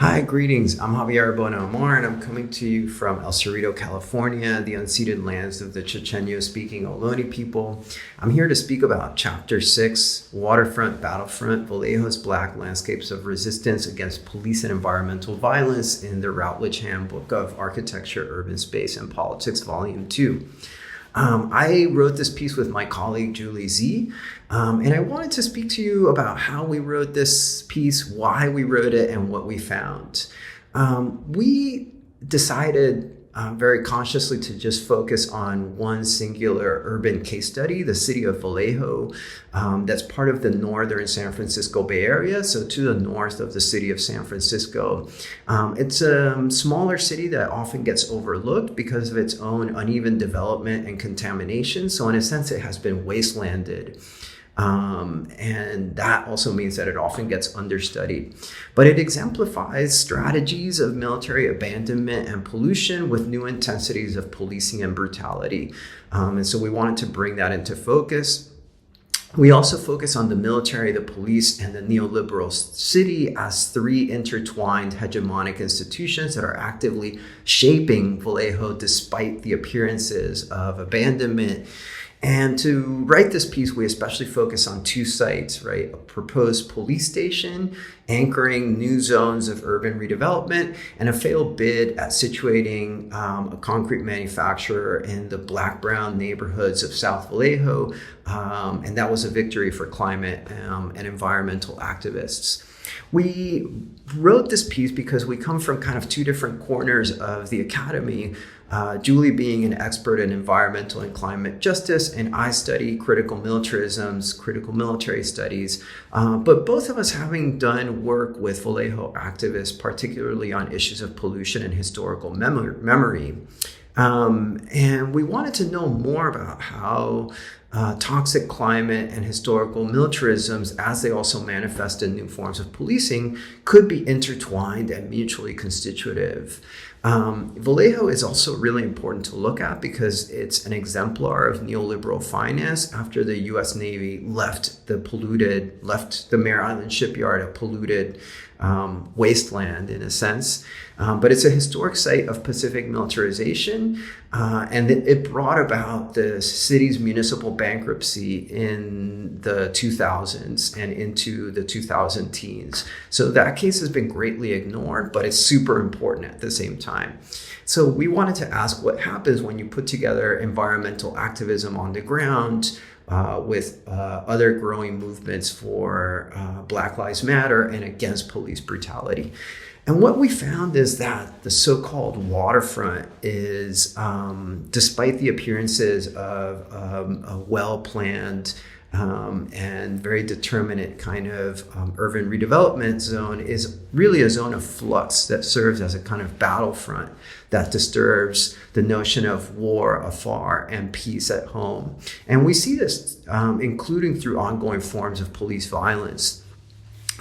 Hi, greetings. I'm Javier Arbona, and I'm coming to you from El Cerrito, California, the unceded lands of the Chochenyo-speaking Ohlone people. I'm here to speak about Chapter 6, Waterfront, Battlefront, Vallejo's Black Landscapes of Resistance Against Police and Environmental Violence in the Routledge Handbook of Architecture, Urban Space, and Politics, Volume 2. I wrote this piece with my colleague, Julie Z, and I wanted to speak to you about how we wrote this piece, why we wrote it, and what we found. We decided very consciously to just focus on one singular urban case study, the city of Vallejo, that's part of the northern San Francisco Bay Area, so to the north of the city of San Francisco. It's a smaller city that often gets overlooked because of its own uneven development and contamination. So in a sense, it has been wastelanded. And that also means that it often gets understudied. But it exemplifies strategies of military abandonment and pollution with new intensities of policing and brutality. And so we wanted to bring that into focus. We also focus on the military, the police, and the neoliberal city as three intertwined hegemonic institutions that are actively shaping Vallejo despite the appearances of abandonment. And to write this piece, we especially focus on two sites, right? A proposed police station anchoring new zones of urban redevelopment and a failed bid at situating a concrete manufacturer in the black-brown neighborhoods of South Vallejo. And that was a victory for climate and environmental activists. We wrote this piece because we come from kind of two different corners of the academy. Julie being an expert in environmental and climate justice, and I study critical militarisms, critical military studies, but both of us having done work with Vallejo activists, particularly on issues of pollution and historical memory. And we wanted to know more about how toxic climate and historical militarisms, as they also manifest in new forms of policing, could be intertwined and mutually constitutive. Vallejo is also really important to look at because it's an exemplar of neoliberal finance after the U.S. Navy left the Mare Island shipyard a polluted wasteland in a sense. But it's a historic site of Pacific militarization, and it brought about the city's municipal bankruptcy in the 2000s and into the 2000 teens. So that case has been greatly ignored, but it's super important at the same time. So we wanted to ask what happens when you put together environmental activism on the ground with other growing movements for Black Lives Matter and against police brutality. And what we found is that the so-called waterfront is, despite the appearances of a well-planned and very determinate kind of urban redevelopment zone, is really a zone of flux that serves as a kind of battlefront that disturbs the notion of war afar and peace at home. And we see this including through ongoing forms of police violence.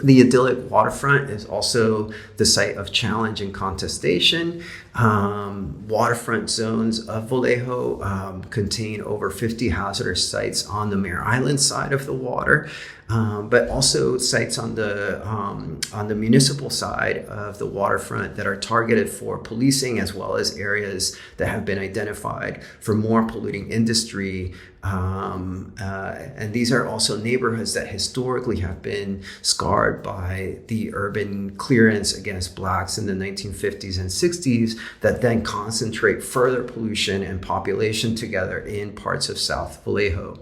The idyllic waterfront is also the site of challenge and contestation. Waterfront zones of Vallejo contain over 50 hazardous sites on the Mare Island side of the water, but also sites on the municipal side of the waterfront that are targeted for policing, as well as areas that have been identified for more polluting industry. And these are also neighborhoods that historically have been scarred by the urban clearance against Blacks in the 1950s and 60s that then concentrate further pollution and population together in parts of South Vallejo.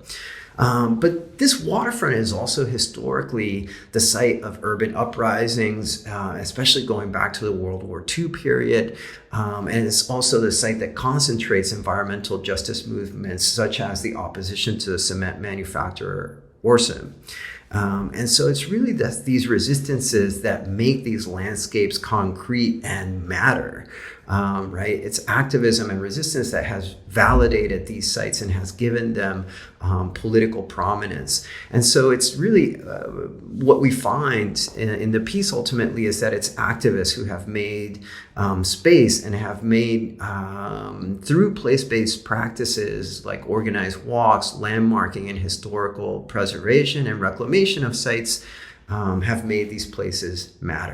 But this waterfront is also historically the site of urban uprisings, especially going back to the World War II period. And it's also the site that concentrates environmental justice movements, such as the opposition to the cement manufacturer Orson. And so it's really these resistances that make these landscapes concrete and matter. Right? It's activism and resistance that has validated these sites and has given them political prominence. And so it's really what we find in the piece ultimately is that it's activists who have made space and have made through place-based practices like organized walks, landmarking, and historical preservation and reclamation of sites have made these places matter.